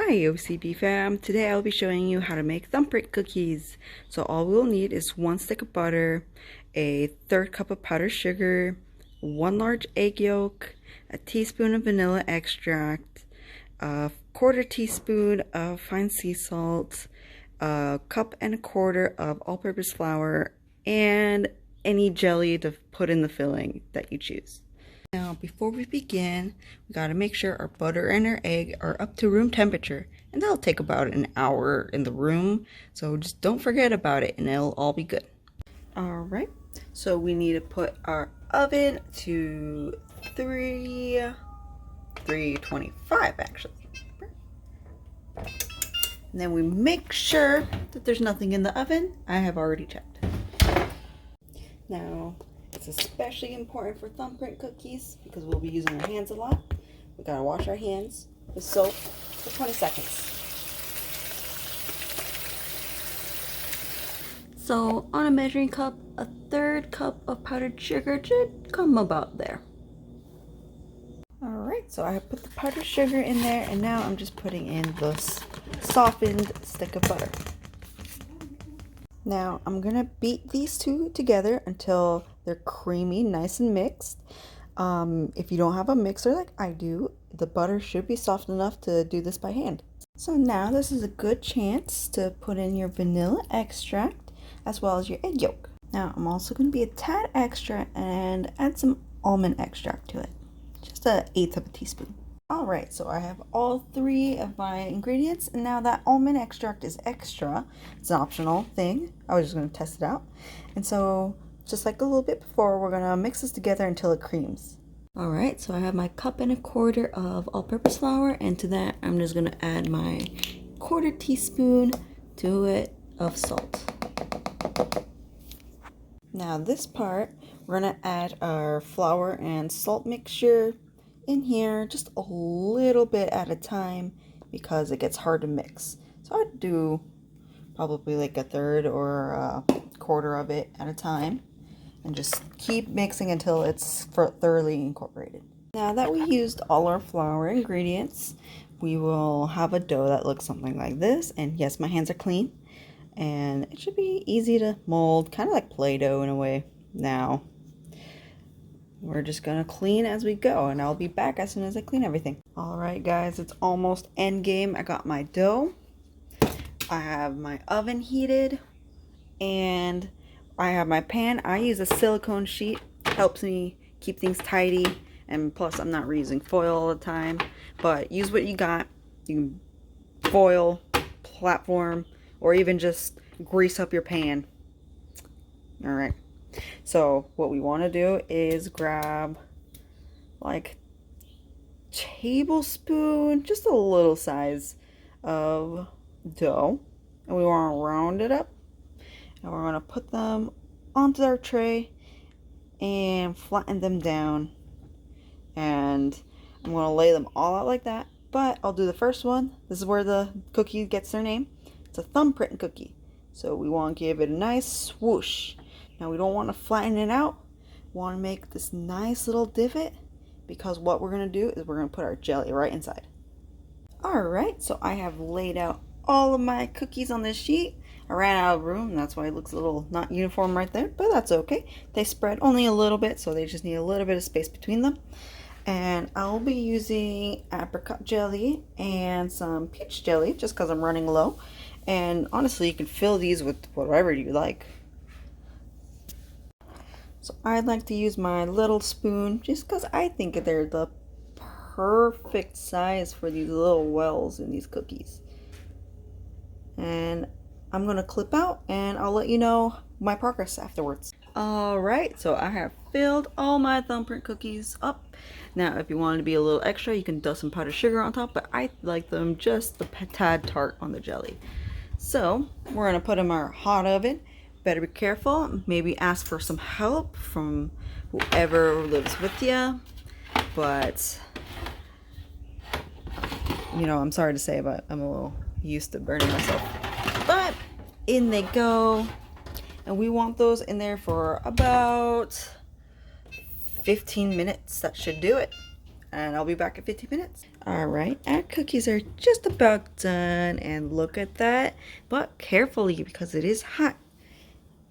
Hi OCB fam, today I'll be showing you how to make thumbprint cookies. So all we'll need is 1 stick of butter, a 1/3 cup of powdered sugar, 1 large egg yolk, a teaspoon of vanilla extract, a 1/4 teaspoon of fine sea salt, a 1.25 cups of all-purpose flour, and any jelly to put in the filling that you choose. Now, before we begin, we gotta make sure our butter and our egg are up to room temperature, and that'll take about an hour in the room, so just don't forget about it and it'll all be good. Alright, so we need to put our oven to 325 actually. And then we make sure that there's nothing in the oven. I have already checked. Now, it's especially important for thumbprint cookies because we'll be using our hands a lot. We gotta wash our hands with soap for 20 seconds. So on a measuring cup, a 1/3 cup of powdered sugar should come about there. Alright, so I have put the powdered sugar in there, and now I'm just putting in the softened stick of butter. Now I'm gonna beat these two together until they're creamy, nice and mixed. If you don't have a mixer like I do, the butter should be soft enough to do this by hand. So now this is a good chance to put in your vanilla extract as well as your egg yolk. Now I'm also going to be a tad extra and add some almond extract to it. Just 1/8 of a teaspoon. Alright, so I have all 3 of my ingredients, and now that almond extract is extra. It's an optional thing. I was just going to test it out. And so, just like a little bit before, we're going to mix this together until it creams. Alright, so I have my 1.25 cups of all-purpose flour, and to that I'm just going to add my 1/4 teaspoon to it of salt. Now this part, we're going to add our flour and salt mixture in here just a little bit at a time because it gets hard to mix. So I'd do probably like 1/3 or 1/4 of it at a time and just keep mixing until it's thoroughly incorporated. Now that we used all our flour ingredients, we will have a dough that looks something like this. And yes, my hands are clean and it should be easy to mold, kind of like Play-Doh in a way. Now we're just gonna clean as we go, and I'll be back as soon as I clean everything. Alright guys, it's almost end game. I got my dough, I have my oven heated, and I have my pan. I use a silicone sheet, helps me keep things tidy, and plus I'm not reusing foil all the time, but use what you got. You can foil, platform, or even just grease up your pan. Alright. So what we want to do is grab like tablespoon, just a little size of dough, and we want to round it up, and we're going to put them onto our tray and flatten them down, and I'm going to lay them all out like that, but I'll do the first one. This is where the cookie gets their name. It's a thumbprint cookie, so we want to give it a nice swoosh. Now we don't want to flatten it out. We want to make this nice little divot, because what we're going to do is we're going to put our jelly right inside. Alright, so I have laid out all of my cookies on this sheet. I ran out of room, that's why it looks a little not uniform right there, but that's okay. They spread only a little bit, so they just need a little bit of space between them. And I'll be using apricot jelly and some peach jelly just because I'm running low. And honestly, you can fill these with whatever you like. So I'd like to use my little spoon just because I think they're the perfect size for these little wells in these cookies. And I'm going to clip out and I'll let you know my progress afterwards. Alright, so I have filled all my thumbprint cookies up. Now if you wanted to be a little extra, you can dust some powdered sugar on top, but I like them just a tad tart on the jelly. So we're going to put them in our hot oven. Better be careful. Maybe ask for some help from whoever lives with you. But, you know, I'm sorry to say, but I'm a little used to burning myself. But in they go. And we want those in there for about 15 minutes. That should do it. and I'll be back in 15 minutes. All right, our cookies are just about done, and look at that, but carefully because it is hot.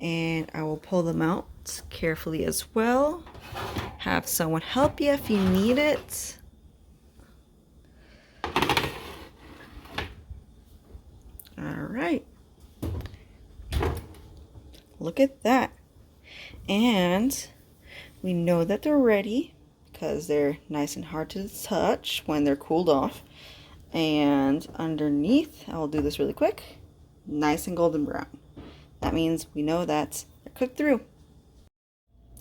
And I will pull them out carefully as well. Have someone help you if you need it. All right. Look at that. And we know that they're ready because they're nice and hard to touch when they're cooled off. And underneath, I'll do this really quick, nice and golden brown. That means we know that they're cooked through.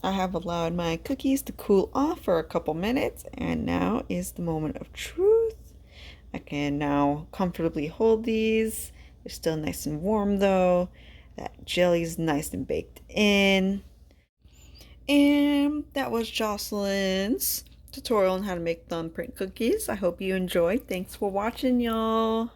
I have allowed my cookies to cool off for a couple minutes, and now is the moment of truth. I can now comfortably hold these. They're still nice and warm though. That jelly's nice and baked in. And that was Jocelyn's tutorial on how to make thumbprint cookies. I hope you enjoyed. Thanks for watching, y'all.